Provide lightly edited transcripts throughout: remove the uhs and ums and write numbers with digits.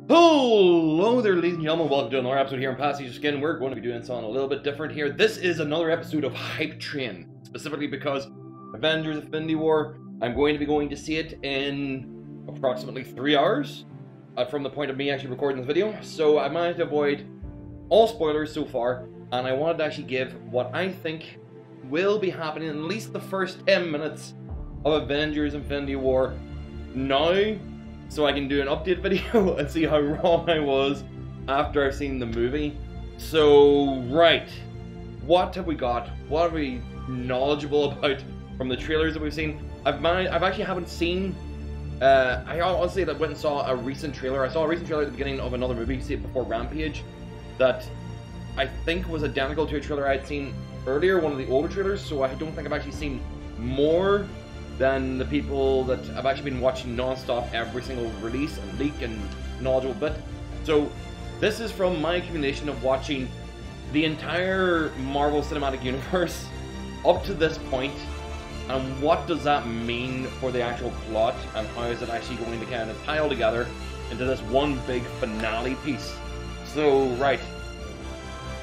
Hello there, ladies and gentlemen. Welcome to another episode here on PasticheofSkin. We're going to be doing something a little bit different here. This is another episode of HypeTrain, specifically because Avengers: Infinity War. I'm going to see it in approximately 3 hours from the point of me actually recording this video. So I managed to avoid all spoilers so far, and I wanted to actually give what I think will be happening in at least the first 10 minutes of Avengers: Infinity War now, so I can do an update video and see how wrong I was after I've seen the movie. So, right, what have we got? What are we knowledgeable about from the trailers that we've seen? I've actually haven't seen, I honestly went and saw a recent trailer. I saw a recent trailer at the beginning of another movie, see it before Rampage, that I think was identical to a trailer I'd seen earlier, one of the older trailers, so I don't think I've actually seen more than the people that I've actually been watching non-stop every single release and leak and knowledgeable bit. So this is from my accumulation of watching the entire Marvel Cinematic Universe up to this point, and what does that mean for the actual plot, and how is it actually going to kind of tie all together into this one big finale piece. So right,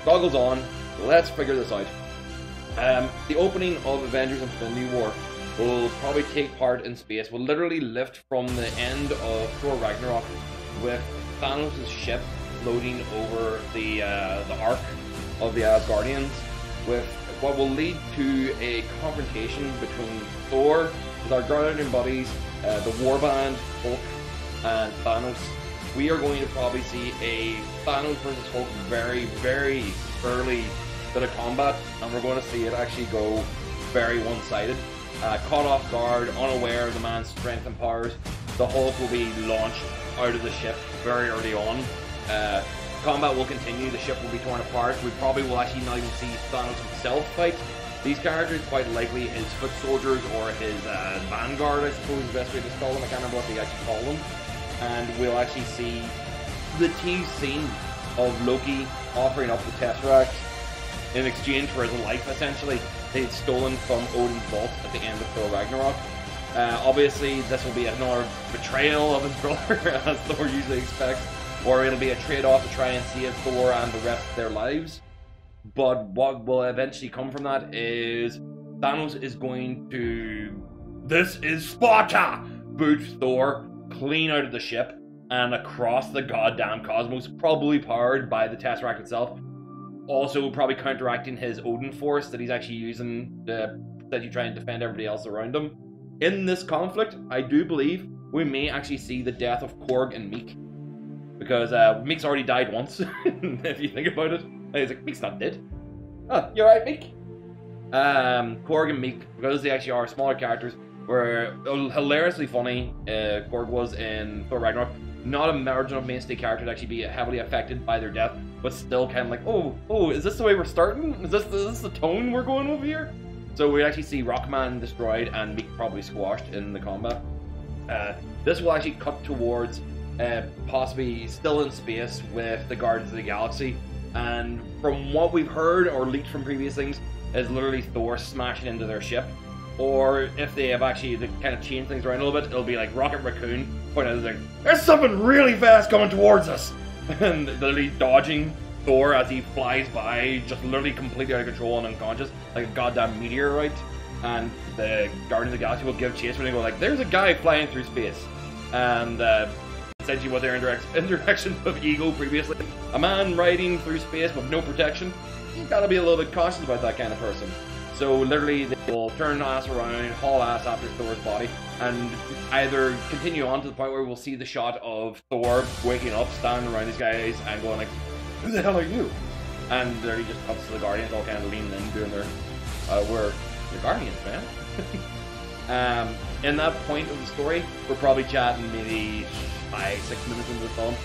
goggles on, let's figure this out. The opening of Avengers: Infinity War will probably take part in space. Will literally lift from the end of Thor Ragnarok with Thanos' ship floating over the arc of the Asgardians, with what will lead to a confrontation between Thor, his Asgardian buddies, the Warband, Hulk, and Thanos. We are going to probably see a Thanos versus Hulk very, very early bit of combat, and we're going to see it actually go very one-sided. Caught off guard, unaware of the man's strength and powers, the Hulk will be launched out of the ship very early on. Combat will continue, the ship will be torn apart. We probably will actually not even see Thanos himself fight these characters, quite likely his foot soldiers or his vanguard, I suppose is the best way to call them. I can't remember what they actually call them. And we'll actually see the tease scene of Loki offering up the Tesseract in exchange for his life, essentially. They'd stolen from Odin's vault at the end of Thor Ragnarok. Obviously, this will be another betrayal of his brother, as Thor usually expects, or it'll be a trade-off to try and save Thor and the rest of their lives. But what will eventually come from that is Thanos is going to... This is Sparta! Boot Thor clean out of the ship and across the goddamn cosmos, probably powered by the Tesseract itself. Also, probably counteracting his Odin force that he's actually using to try and defend everybody else around him. In this conflict, I do believe we may actually see the death of Korg and Meek, because Meek's already died once. If you think about it, he's like, Meek's not dead. Oh, you're right, Meek. Korg and Meek, because they actually are smaller characters, were hilariously funny. Korg was in Thor Ragnarok. Not a marginal mainstay character to actually be heavily affected by their death, but still kind of like, oh, is this the way we're starting? Is this the tone we're going with here? So we actually see Rockman destroyed and Meek probably squashed in the combat. This will actually cut towards possibly still in space with the Guardians of the Galaxy, and from what we've heard or leaked from previous things, is literally Thor smashing into their ship. Or if they have actually kind of changed things around a little bit, it'll be like Rocket Raccoon pointing out, like, there's something really fast coming towards us, and literally dodging Thor as he flies by, just literally completely out of control and unconscious, like a goddamn meteorite. And the Guardians of the Galaxy will give chase when they go like, there's a guy flying through space. And essentially what their interaction of Ego previously, a man riding through space with no protection, you gotta be a little bit cautious about that kind of person. So literally they will turn ass around, haul ass after Thor's body, and either continue on to the point where we'll see the shot of Thor waking up, standing around these guys and going like, who the hell are you? And literally just comes to the Guardians all kind of leaning in, doing their, we're the Guardians, man. In that point of the story, we're probably chatting maybe 5-6 minutes into the film.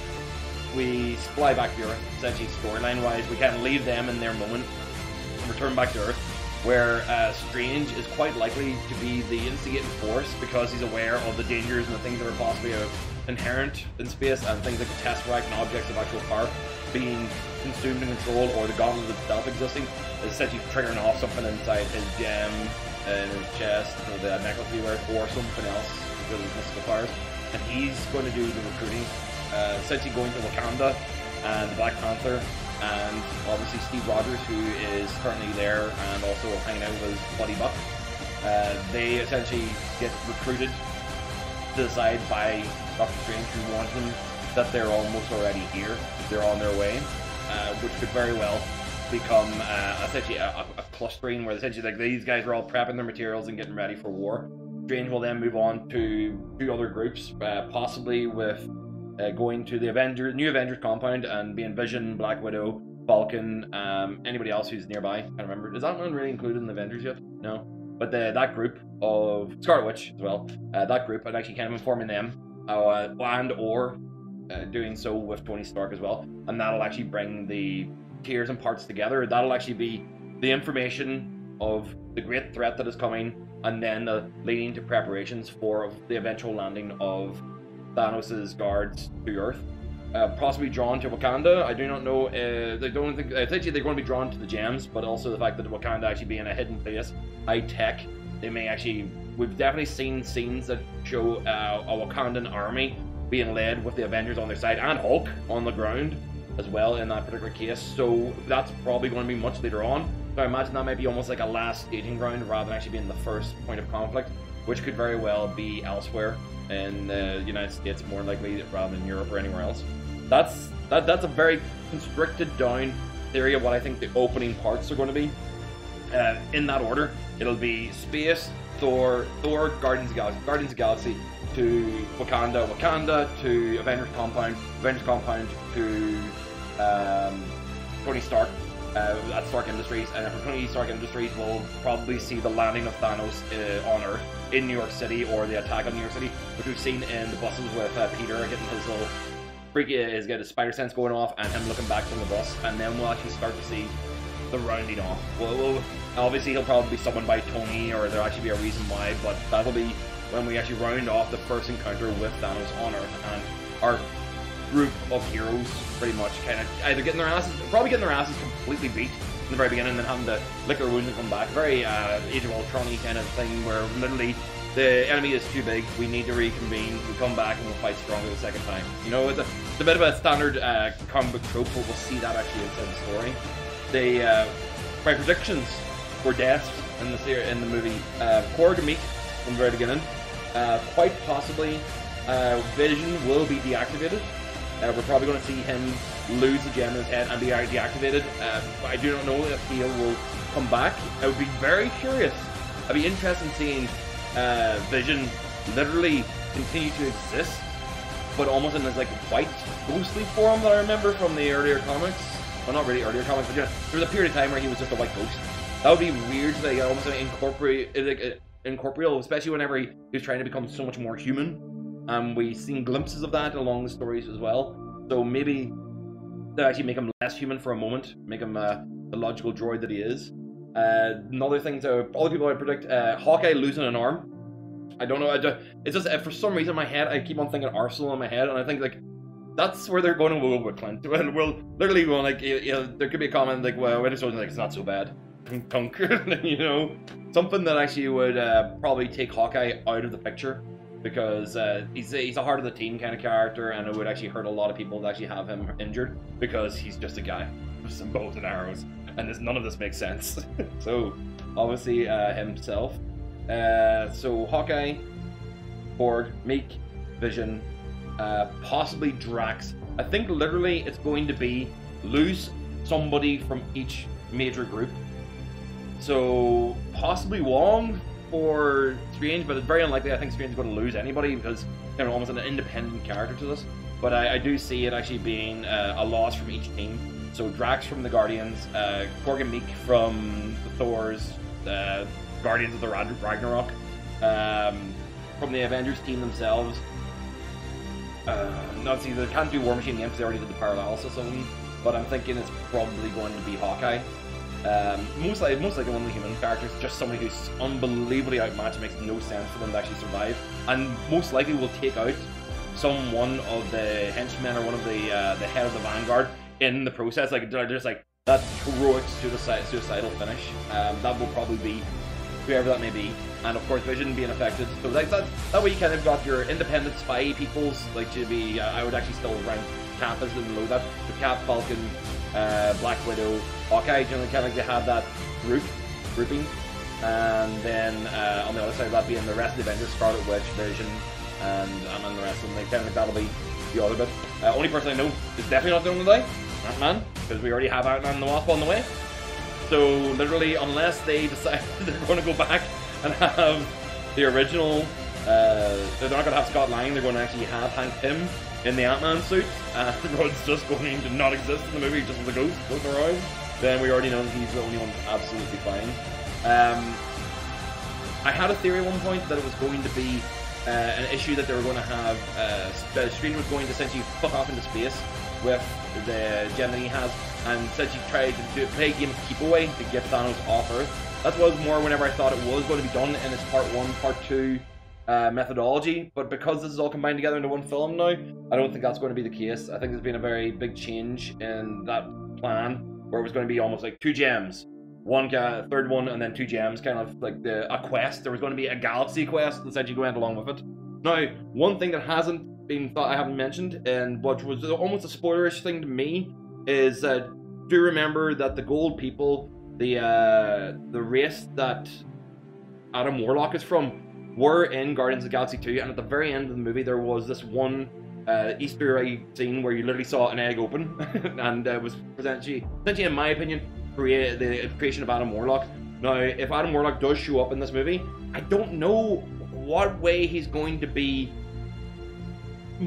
We fly back to Earth, essentially storyline wise. We kind of leave them in their moment and return back to Earth, where Strange is quite likely to be the instigating force, because he's aware of the dangers and the things that are possibly inherent in space, and things like the Tesseract and objects of actual power being consumed and controlled, or the gauntlet itself existing, is essentially triggering off something inside his gem, in his chest, or the necklace he wears, or something else, because of his mystical powers. And he's going to do the recruiting essentially going to Wakanda and Black Panther, and obviously Steve Rogers, who is currently there and also hanging out with his buddy Buck. They essentially get recruited to the side by Doctor Strange, who warns them that they're almost already here. They're on their way, which could very well become essentially a clustering where essentially like these guys are all prepping their materials and getting ready for war. Strange will then move on to 2 other groups, possibly with going to the new Avengers compound and being Vision, Black Widow, Falcon, anybody else who's nearby. I can't remember. Is that one really included in the Avengers yet? No. But that group of Scarlet Witch as well, that group, and actually kind of informing them, and or doing so with Tony Stark as well, and that'll actually bring the tiers and parts together. That'll actually be the information of the great threat that is coming, and then leading to preparations for the eventual landing of Thanos' guards to Earth. Possibly drawn to Wakanda. I do not know. They don't think. Essentially, they're going to be drawn to the gems, but also the fact that Wakanda actually being a hidden place, high tech. They may actually. We've definitely seen scenes that show a Wakandan army being led with the Avengers on their side and Hulk on the ground as well in that particular case. So that's probably going to be much later on. So I imagine that might be almost like a last staging ground rather than actually being the first point of conflict, which could very well be elsewhere in the United States, more likely rather than Europe or anywhere else. That's a very constricted down theory of what I think the opening parts are going to be. In that order, it'll be space, Thor, Guardians of the Galaxy to Wakanda to Avengers compound to Tony Stark at Stark Industries, and from Tony Stark Industries we'll probably see the landing of Thanos on Earth in New York City, or the attack on New York City, which we've seen in the buses with Peter getting his little get his spider sense going off and him looking back from the bus, and then we'll actually start to see the rounding off. Well, obviously he'll probably be summoned by Tony, or there'll actually be a reason why, but that'll be when we actually round off the first encounter with Thanos on Earth, and our group of heroes pretty much kind of either getting their asses completely beat in the very beginning and then having to lick their wounds and come back. Very Age of Ultron-y kind of thing, where literally the enemy is too big, we need to reconvene, we come back and we'll fight stronger the second time. You know, it's a bit of a standard comic book trope, but we'll see that actually inside the story. My predictions for deaths in the movie, Korg and Meek from the very beginning. Quite possibly Vision will be deactivated. We're probably going to see him lose the gem in his head and be deactivated. I do not know if he will come back. I would be very curious. I'd be interested in seeing Vision literally continue to exist, but almost in this like white ghostly form that I remember from the earlier comics. Well, not really earlier comics, but you know, there was a period of time where he was just a white ghost. That would be weird to like almost like incorporeal, especially whenever he was trying to become so much more human. We've seen glimpses of that along the stories as well. So maybe they'll actually make him less human for a moment, make him the logical droid that he is. Another thing, all the people I predict, Hawkeye losing an arm. I don't know. It's just for some reason in my head I keep on thinking Arsenal in my head, and I think like that's where they're going to go with Clint. We'll literally go like, you know, there could be a comment like, well, Winter Soldier, like, it's not so bad. Tunk, you know, something that actually would probably take Hawkeye out of the picture, because he's a heart of the team kind of character, and it would actually hurt a lot of people to actually have him injured, because he's just a guy with some bows and arrows, and none of this makes sense. So obviously himself. So Hawkeye, Korg, Meek, Vision, possibly Drax. I think literally it's going to be lose somebody from each major group. So possibly Wong for Strange, but it's very unlikely. I think Strange is going to lose anybody, because they're almost an independent character to this. But I do see it actually being a loss from each team. So Drax from the Guardians, Korg and Meek from the Thors, Guardians of the Ragnarok, from the Avengers team themselves. Not see, they can't do War Machine again because they already did the Paralysis of them, but I'm thinking it's probably going to be Hawkeye. Most likely one of the human characters, just somebody who's unbelievably outmatched, makes no sense for them to actually survive, and most likely will take out one of the henchmen or one of the head of the Vanguard in the process. Like, just like that heroic suicidal finish. That will probably be whoever that may be, and of course Vision being affected. So like that way you kind of got your independent spy peoples, like to be, I would actually still rank Cap as below that. The Cap, Falcon, Black Widow, Hawkeye, you know, kind of like they have that grouping. And then on the other side of that being the rest of the Avengers, Scarlet Witch, Vision, and the rest of them. Like, kind of like that'll be the other bit. Only person I know is definitely not going to die, Ant-Man, because we already have Ant-Man and the Wasp on the way. So literally, unless they decide they're going to go back and have the original, they're not going to have Scott Lang. They're going to actually have Hank Pym in the Ant-Man suit, and Rudd's just going to not exist in the movie, just as a ghost floating around. Then we already know that he's the only one absolutely fine. I had a theory at one point that it was going to be an issue that they were going to have, the screen was going to essentially fuck off into space with the gem that he has, and essentially try to play a game of keep away to get Thanos off Earth. That was more whenever I thought it was going to be done in its part 1, part 2 methodology, but because this is all combined together into one film now, I don't think that's going to be the case. I think there's been a very big change in that plan, where it was going to be almost like 2 gems. One third one, and then 2 gems, kind of like a quest. There was going to be a galaxy quest, and essentially went along with it. Now, one thing that hasn't been thought I haven't mentioned, and which was almost a spoilerish thing to me, is do remember that the Gold People, the race that Adam Warlock is from, were in Guardians of the Galaxy 2, and at the very end of the movie there was this one Easter egg scene where you literally saw an egg open, and it was essentially, in my opinion, the creation of Adam Warlock. Now, if Adam Warlock does show up in this movie, I don't know what way he's going to be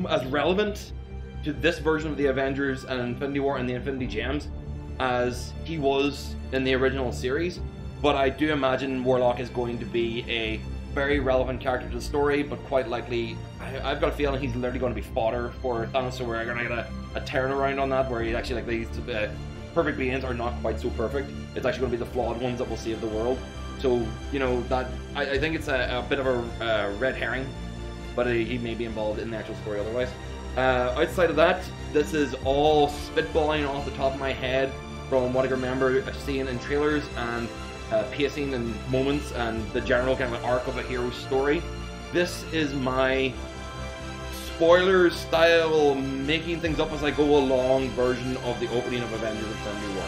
as relevant to this version of the Avengers and Infinity War and the Infinity Gems as he was in the original series, but I do imagine Warlock is going to be a very relevant character to the story, but quite likely, I've got a feeling he's literally going to be fodder for Thanos, so we're going to get a turnaround on that, where he actually, like, these perfect beings are not quite so perfect. It's actually going to be the flawed ones that will save the world. So, you know, that I think it's a bit of a red herring, but he may be involved in the actual story otherwise. Outside of that, this is all spitballing off the top of my head from what I remember seeing in trailers and pacing and moments and the general kind of arc of a hero's story. This is my spoiler style, making things up as I go along version of the opening of Avengers Infinity War.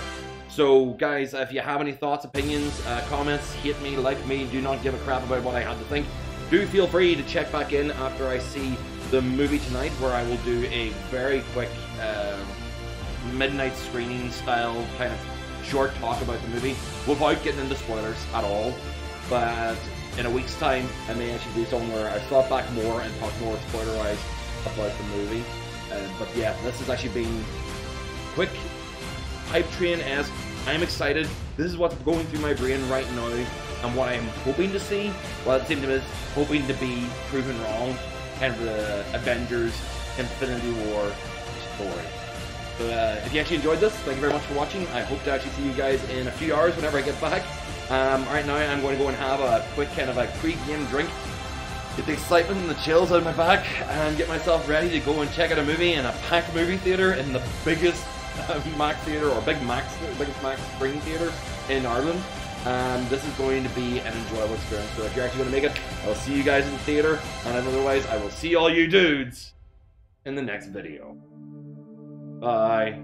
So guys, if you have any thoughts, opinions, comments, hate me, like me, do not give a crap about what I had to think, do feel free to check back in after I see the movie tonight, where I will do a very quick midnight screening style kind of short talk about the movie without getting into spoilers at all. But in a week's time, I may actually do something where I stop back more and talk more spoiler-wise about the movie. But yeah, this has actually been quick, hype train-esque. I'm excited. This is what's going through my brain right now, and what I'm hoping to see, well, it seems to me is hoping to be proven wrong, kind of the Avengers Infinity War story. So if you actually enjoyed this, thank you very much for watching. I hope to actually see you guys in a few hours whenever I get back. Right now I'm going to go and have a quick kind of a pre-game drink, get the excitement and the chills out of my back, and get myself ready to go and check out a movie in a packed movie theater in the biggest Max theater, or biggest Max screen theater in Ireland. This is going to be an enjoyable experience. So if you're actually going to make it, I'll see you guys in the theater, and otherwise I will see all you dudes in the next video. Bye.